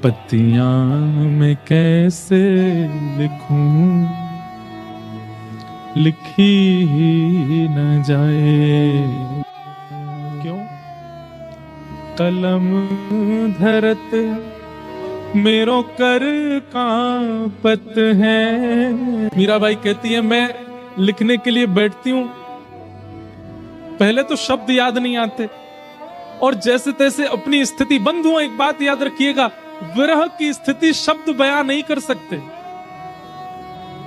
पत्तियां मैं कैसे लिखूं, लिखी ही न जाए। क्यों? कलम धरत मेरो कर कांपत है। मीराबाई कहती है, मैं लिखने के लिए बैठती हूं, पहले तो शब्द याद नहीं आते और जैसे तैसे अपनी स्थिति। बंधुओं, एक बात याद रखिएगा, विरह की स्थिति शब्द बयां नहीं कर सकते।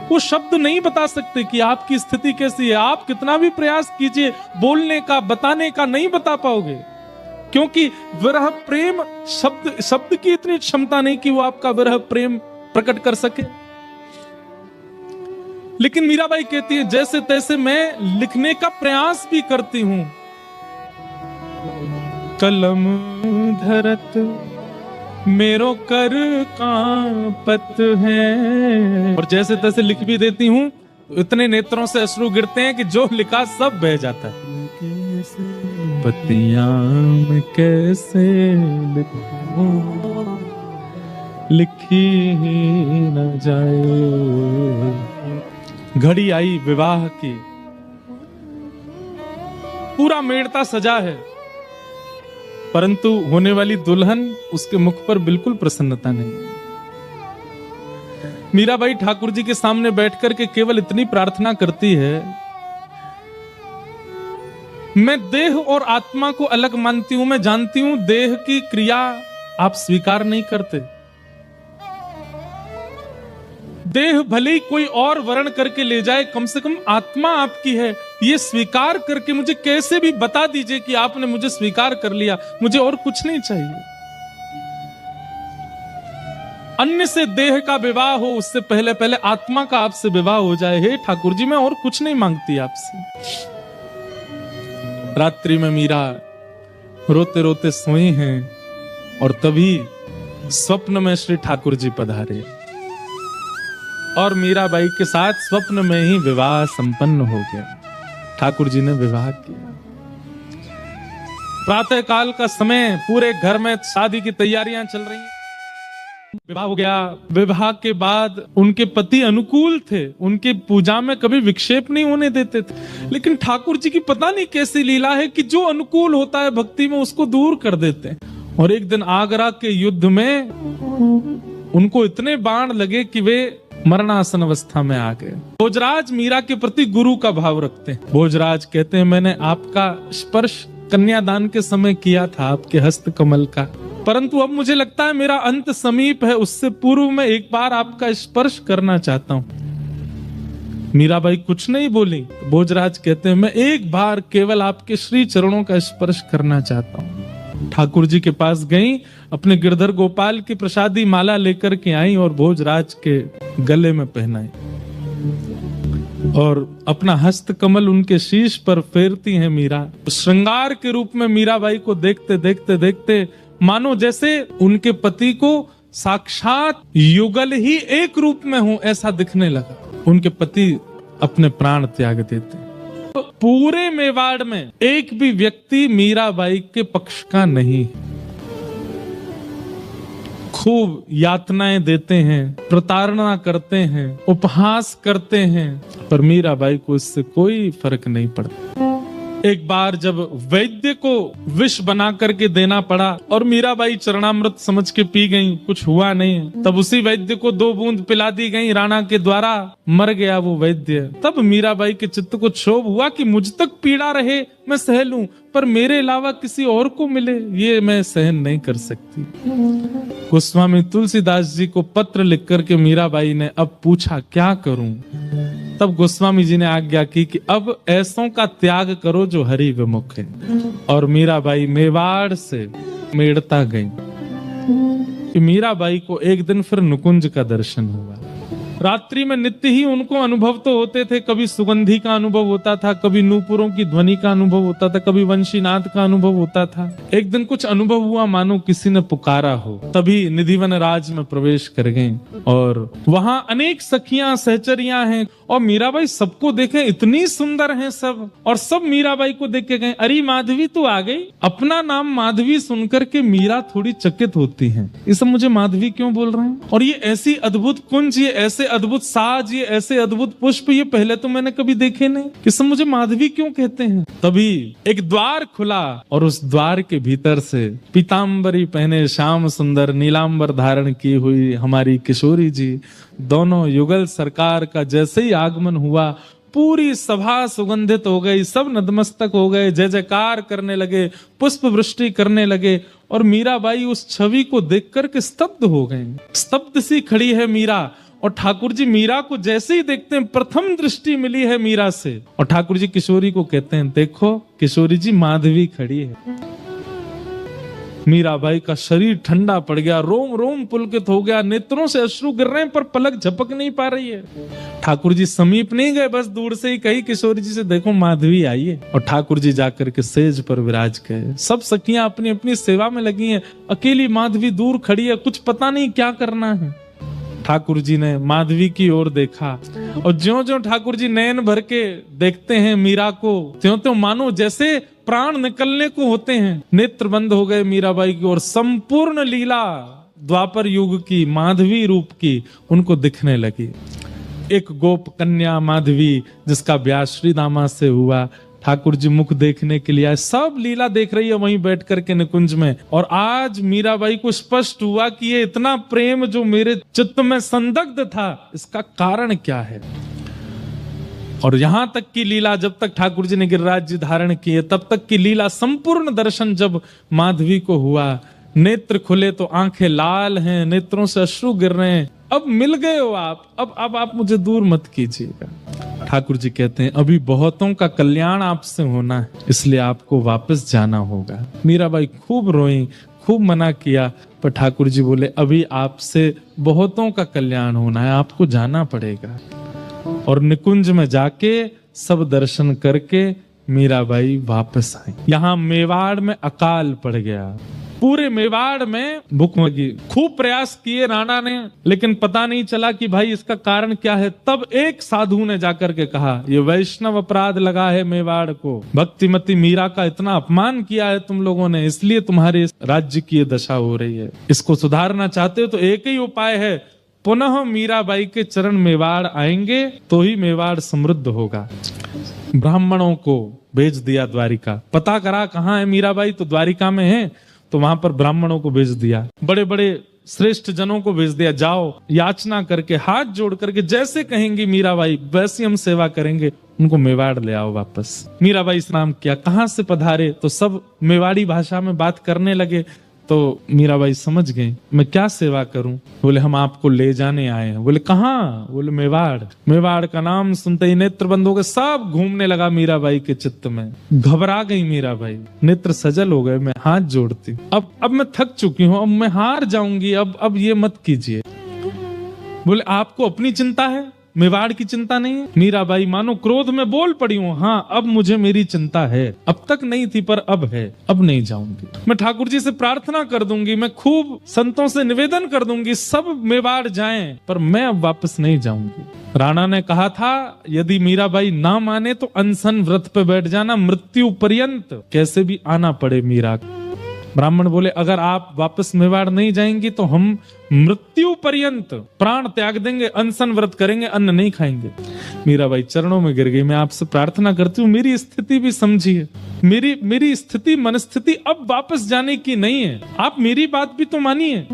वो शब्द नहीं बता सकते कि आपकी स्थिति कैसी है। आप कितना भी प्रयास कीजिए बोलने का, बताने का, नहीं बता पाओगे, क्योंकि विरह प्रेम शब्द की इतनी क्षमता नहीं कि वो आपका विरह प्रेम प्रकट कर सके। लेकिन मीराबाई कहती है, जैसे तैसे मैं लिखने का प्रयास भी करती हूं। कलम धरत मेरो कर कांपत है। और जैसे तैसे लिख भी देती हूं, इतने नेत्रों से अश्रु गिरते हैं कि जो लिखा सब बह जाता है। पत्तियां में कैसे लिखूं, लिखी ही न जाए। घड़ी आई विवाह की, पूरा मेड़ता सजा है, परंतु होने वाली दुल्हन, उसके मुख पर बिल्कुल प्रसन्नता नहीं। मीराबाई ठाकुर जी के सामने बैठकर के केवल इतनी प्रार्थना करती है, मैं देह और आत्मा को अलग मानती हूं। मैं जानती हूं देह की क्रिया आप स्वीकार नहीं करते। देह भले ही कोई और वर्ण करके ले जाए, कम से कम आत्मा आपकी है, ये स्वीकार करके मुझे कैसे भी बता दीजिए कि आपने मुझे स्वीकार कर लिया। मुझे और कुछ नहीं चाहिए। अन्य से देह का विवाह हो, उससे पहले पहले आत्मा का आपसे विवाह हो जाए। हे ठाकुर जी, मैं और कुछ नहीं मांगती आपसे। रात्रि में मीरा रोते रोते सोई हैं और तभी स्वप्न में श्री ठाकुर जी पधारे और मीराबाई के साथ स्वप्न में ही विवाह संपन्न हो गया। ठाकुर जी ने विवाह किया। प्रातः काल का समय, पूरे घर में शादी की तैयारियां चल रही हैं। विवाह हो गया। विवाह के बाद उनके पति अनुकूल थे, उनके पूजा में कभी विक्षेप नहीं होने देते थे। लेकिन ठाकुर जी की पता नहीं कैसी लीला है कि जो अनुकूल होता है भक्ति में, उसको दूर कर देते हैं। और एक दिन आगरा के युद्ध में उनको इतने बाण लगे कि वे मरणासन अवस्था में आ गए। भोजराज मीरा के प्रति गुरु का भाव रखते हैं। भोजराज कहते हैं, मैंने आपका स्पर्श कन्यादान के समय किया था, आपके हस्त कमल का, परंतु अब मुझे लगता है मेरा अंत समीप है, उससे पूर्व मैं एक बार आपका स्पर्श करना चाहता हूं। मीराबाई कुछ नहीं बोली। भोजराज कहते हैं, मैं एक बार केवल आपके श्री चरणों का स्पर्श करना चाहता हूं। ठाकुर जी के पास गई, अपने गिरधर गोपाल की प्रसादी माला लेकर के आई और भोजराज के गले में पहनाई। और अपना हस्त कमल उनके शीश पर फेरती हैं मीरा। श्रृंगार के रूप में मीराबाई को देखते देखते देखते मानो जैसे उनके पति को साक्षात युगल ही एक रूप में हो ऐसा दिखने लगा। उनके पति अपने प्राण त्याग देते। तो पूरे मेवाड़ में एक भी व्यक्ति मीराबाई के पक्ष का नहीं है। खूब यातनाएं देते हैं, प्रताड़ना करते हैं, उपहास करते हैं, पर मीराबाई को इससे कोई फर्क नहीं पड़ता। एक बार जब वैद्य को विष बना करके देना पड़ा और मीराबाई चरणामृत समझ के पी गई, कुछ हुआ नहीं, तब उसी वैद्य को 2 बूंद पिला दी गई राणा के द्वारा, मर गया वो वैद्य। तब मीराबाई के चित्त को क्षोभ हुआ कि मुझ तक पीड़ा रहे मैं सह लूं, पर मेरे अलावा किसी और को मिले ये मैं सहन नहीं कर सकती। गोस्वामी तुलसीदास जी को पत्र लिख करके मीराबाई ने अब पूछा क्या करूं। तब गोस्वामी जी ने आज्ञा की कि अब ऐसों का त्याग करो जो हरि विमुख है। और मीराबाई मेवाड़ से मेड़ता गई। कि मीराबाई को एक दिन फिर नुकुंज का दर्शन हुआ। रात्रि में नित्य ही उनको अनुभव तो होते थे, कभी सुगंधी का अनुभव होता था, कभी नूपुरों की ध्वनि का अनुभव होता था, कभी वंशीनाद का अनुभव होता था। एक दिन कुछ अनुभव हुआ मानो किसी ने पुकारा हो। तभी निधिवन राज में प्रवेश कर गए और वहां अनेक सखियां सहचरियां हैं और मीराबाई सबको देखे इतनी सुंदर हैं सब, और सब मीराबाई को देख के गए, अरे माधवी तू आ गई। अपना नाम माधवी सुनकर के मीरा थोड़ी चकित होती हैं, ये सब मुझे माधवी क्यों बोल रहे हैं, और ये ऐसी अद्भुत कुंज, ये ऐसे अद्भुत साज, ये ऐसे अद्भुत पुष्प, ये पहले तो मैंने कभी देखे नहीं, कि सब मुझे माधवी क्यों कहते हैं। तभी एक द्वार खुला और उस द्वार के भीतर से पीताम्बरी पहने श्याम सुंदर नीलांबर धारण की हुई हमारी किशोरी जी, दोनों युगल सरकार का जैसे ही आगमन हुआ पूरी सभा सुगंधित हो गई, सब नतमस्तक हो गए, जय जयकार करने लगे, पुष्प वृष्टि करने लगे। और मीराबाई उस छवि को देख करके स्तब्ध हो गए। स्तब्ध सी खड़ी है मीरा, और ठाकुर जी मीरा को जैसे ही देखते हैं प्रथम दृष्टि मिली है मीरा से, और ठाकुर जी किशोरी को कहते हैं देखो किशोरी जी माधवी खड़ी है। मीराबाई का शरीर ठंडा पड़ गया, रोम रोम पुलकित हो गया, नेत्रों से अश्रु गिर रहे हैं पर पलक झपक नहीं पा रही है। ठाकुर जी समीप नहीं गए, बस दूर से ही कही किशोरी जी से देखो माधवी आई है। और ठाकुर जी जाकर के सेज पर विराज गए। सब सखियां अपनी अपनी सेवा में लगी हैं, अकेली माधवी दूर खड़ी है, कुछ पता नहीं क्या करना है। ठाकुर जी ने माधवी की ओर देखा और ज्यों-ज्यों ठाकुर जी नयन भर के देखते हैं मीरा को, त्यों-त्यों मानो जैसे प्राण निकलने को होते हैं। नेत्र बंद हो गए मीराबाई की और संपूर्ण लीला द्वापर युग की माधवी रूप की उनको दिखने लगी। एक गोप कन्या माधवी जिसका ब्याह श्री दामा से हुआ, ठाकुर जी मुख देखने के लिए आए, सब लीला देख रही है वहीं बैठ करके निकुंज में। और आज मीराबाई को स्पष्ट हुआ कि ये इतना प्रेम जो मेरे चित्त में संदिग्ध था, इसका कारण क्या है। और यहां तक की लीला, जब तक ठाकुर जी ने गिरिराज जी धारण किए तब तक की लीला, संपूर्ण दर्शन जब माधवी को हुआ, नेत्र खुले तो आंखें लाल हैं, नेत्रों से अश्रु गिर रहे हैं। अब मिल गए हो आप, अब आप मुझे दूर मत कीजिएगा। ठाकुर जी कहते हैं अभी बहुतों का कल्याण आपसे होना है, इसलिए आपको वापस जाना होगा। मीराबाई खूब रोई, खूब मना किया, पर ठाकुर जी बोले अभी आपसे बहुतों का कल्याण होना है, आपको जाना पड़ेगा। और निकुंज में जाके सब दर्शन करके मीराबाई वापस आई। यहाँ मेवाड़ में अकाल पड़ गया, पूरे मेवाड़ में भूख लगी। खूब प्रयास किए राणा ने, लेकिन पता नहीं चला कि भाई इसका कारण क्या है। तब एक साधु ने जाकर के कहा ये वैष्णव अपराध लगा है मेवाड़ को, भक्तिमती मीरा का इतना अपमान किया है तुम लोगों ने, इसलिए तुम्हारे राज्य की ये दशा हो रही है। इसको सुधारना चाहते हो तो एक ही उपाय है, पुनः मीराबाई के चरण मेवाड़ आएंगे तो ही मेवाड़ समृद्ध होगा। ब्राह्मणों को भेज दिया द्वारिका, पता करा कहाँ है मीराबाई, तो द्वारिका में है, तो वहां पर ब्राह्मणों को भेज दिया, बड़े बड़े श्रेष्ठ जनों को भेज दिया, जाओ याचना करके हाथ जोड़ करके जैसे कहेंगी मीराबाई वैसी हम सेवा करेंगे, उनको मेवाड़ ले आओ वापस। मीराबाई स्नान किया, कहाँ से पधारे, तो सब मेवाड़ी भाषा में बात करने लगे। तो मीराबाई समझ गई मैं क्या सेवा करूं। बोले हम आपको ले जाने आए हैं। बोले कहाँ? बोले मेवाड़। मेवाड़ का नाम सुनते ही नेत्र बंद हो गए, सब घूमने लगा मीराबाई के चित्त में। घबरा गई मीराबाई, नेत्र सजल हो गए, मैं हाथ जोड़ती, अब मैं थक चुकी हूँ, अब मैं हार जाऊंगी, अब ये मत कीजिए। बोले आपको अपनी चिंता है, मेवाड़ की चिंता नहीं है? मीराबाई मानो क्रोध में बोल पड़ी हूँ, हाँ अब मुझे मेरी चिंता है, अब तक नहीं थी पर अब है, अब नहीं जाऊंगी। मैं ठाकुर जी से प्रार्थना कर दूंगी, मैं खूब संतों से निवेदन कर दूंगी, सब मेवाड़ जाएं, पर मैं अब वापस नहीं जाऊंगी। राणा ने कहा था यदि मीराबाई ना माने तो अनशन व्रत पे बैठ जाना, मृत्यु पर्यंत कैसे भी आना पड़े मीरा। ब्राह्मण बोले अगर आप वापस मेवाड़ नहीं जाएंगी तो हम मृत्यु पर्यंत प्राण त्याग देंगे, अनशन व्रत करेंगे, अन्न नहीं खाएंगे। मीराबाई चरणों में गिर गई, मैं आपसे प्रार्थना करती हूँ मेरी स्थिति भी समझिए, मेरी स्थिति मनस्थिति अब वापस जाने की नहीं है, आप मेरी बात भी तो मानिए।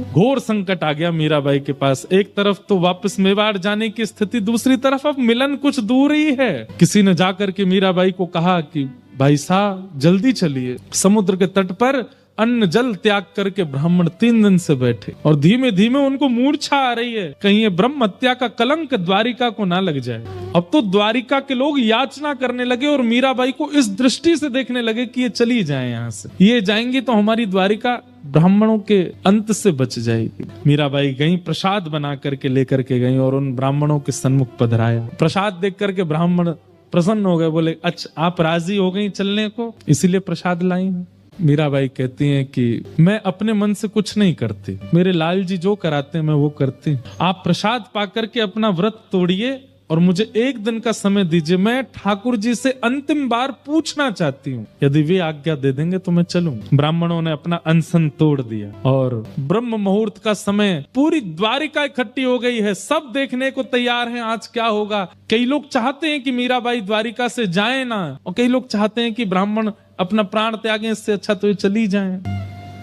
घोर संकट आ गया मीराबाई के पास, एक तरफ तो वापस मेवाड़ जाने की स्थिति, दूसरी तरफ अब मिलन कुछ दूर ही है। किसी ने जाकर के मीराबाई को कहा कि भाई साहब जल्दी चलिए, समुद्र के तट पर अन्न जल त्याग करके ब्राह्मण 3 दिन से बैठे और धीमे धीमे उनको मूर्छा आ रही है, कहीं ये ब्रह्म हत्या का कलंक द्वारिका को ना लग जाए। अब तो द्वारिका के लोग याचना करने लगे और मीराबाई को इस दृष्टि से देखने लगे कि ये चली जाए यहाँ से, ये जाएंगी तो हमारी द्वारिका ब्राह्मणों के अंत से बच जाएगी। मीराबाई गई, प्रसाद बना करके लेकर के गई और उन ब्राह्मणों के सन्मुख पधराया। प्रसाद देख करके ब्राह्मण प्रसन्न हो गए, बोले अच्छा आप राजी हो गई चलने को, इसीलिए प्रसाद लाई हूं। मीराबाई कहती हैं कि मैं अपने मन से कुछ नहीं करती, मेरे लाल जी जो कराते हैं मैं वो करती। आप प्रसाद पा करके अपना व्रत तोड़िए और मुझे 1 दिन का समय दीजिए, मैं ठाकुर जी से अंतिम बार पूछना चाहती हूँ, यदि वे आज्ञा दे देंगे तो मैं चलूं। ब्राह्मणों ने अपना अनशन तोड़ दिया और ब्रह्म मुहूर्त का समय, पूरी द्वारिका इकट्ठी हो गई है, सब देखने को तैयार हैं आज क्या होगा। कई लोग चाहते हैं कि मीराबाई द्वारिका से जाए ना, और कई लोग चाहते हैं कि ब्राह्मण अपना प्राण त्यागें, इससे अच्छा तो ये चली जाएं।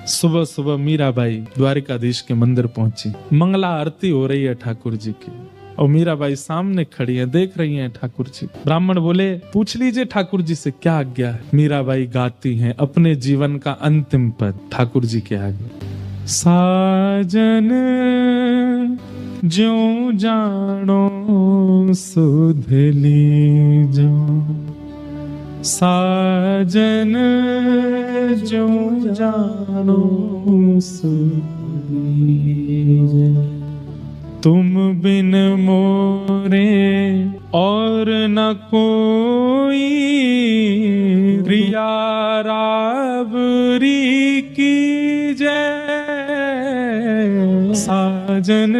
सुबह सुबह मीराबाई द्वारिकाधीश के मंदिर पहुंची, मंगला आरती हो रही है ठाकुर जी की और मीराबाई सामने खड़ी है, देख रही हैं ठाकुर जी। ब्राह्मण बोले पूछ लीजिए ठाकुर जी से क्या आज्ञा है। मीराबाई गाती हैं अपने जीवन का अंतिम पद ठाकुर जी के आगे, साजन ज्यों जानो सुध लीजो, साजन ज्यों जानो सुध लीजो, तुम बिन मोरे और न कोई, रिया रावरी की जय। साजन,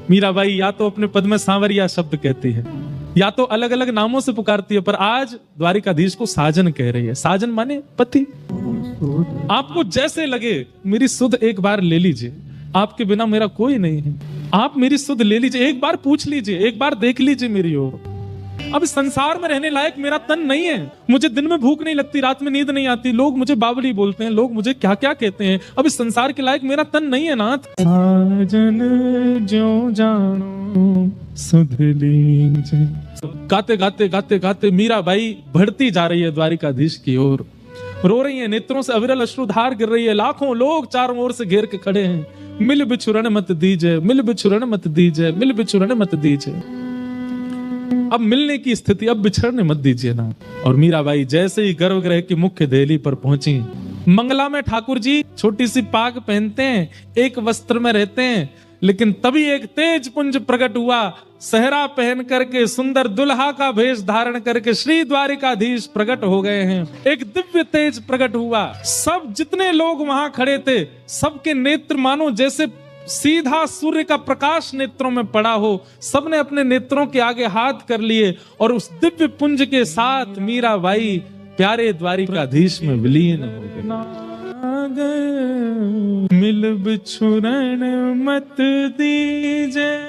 मीराबाई या तो अपने पद में सांवरिया शब्द कहती है या तो अलग अलग नामों से पुकारती है, पर आज द्वारिकाधीश को साजन कह रही है। साजन माने पति। आपको जैसे लगे मेरी सुध एक बार ले लीजिए, आपके बिना मेरा कोई नहीं है, आप मेरी सुध ले लीजिए, एक बार पूछ लीजिए, एक बार देख लीजिए मेरी ओर। अब इस संसार में रहने लायक मेरा तन नहीं है, मुझे दिन में भूख नहीं लगती, रात में नींद नहीं आती, लोग मुझे बावली बोलते हैं, लोग मुझे क्या क्या कहते हैं, अब इस संसार के लायक मेरा तन नहीं है नाथ। साजन ज्यों जानो सुध लीजिए। गाते गाते गाते गाते मीराबाई बढ़ती जा रही है द्वारिकाधीश की ओर, रो रही है, नेत्रों से अविरल अश्रुधार गिर रही है। लाखों लोग चारों ओर से घेर के खड़े हैं, मिल बिछुरन मत दीजिए, मिल बिछुरन मत दीजिए, मिल बिछुरन मत दीजिए। अब मिलने की स्थिति, अब बिछड़ने मत दीजिए ना। और मीराबाई जैसे ही गर्भगृह की मुख्य देहली पर पहुंची, मंगला में ठाकुर जी छोटी सी पाग पहनते हैं, एक वस्त्र में रहते हैं, लेकिन तभी एक तेज पुंज प्रकट हुआ, सहरा पहन करके सुंदर दुल्हा का भेष धारण करके श्री द्वारिकाधीश प्रकट हो गए हैं। एक दिव्य तेज प्रकट हुआ, सब जितने लोग वहां खड़े थे सबके नेत्र मानो जैसे सीधा सूर्य का प्रकाश नेत्रों में पड़ा हो, सबने अपने नेत्रों के आगे हाथ कर लिए और उस दिव्य पुंज के साथ मीराबाई प्यारे द्वारिकाधीश में विलीन हो गई। मिल बिछुरन मत दीजे।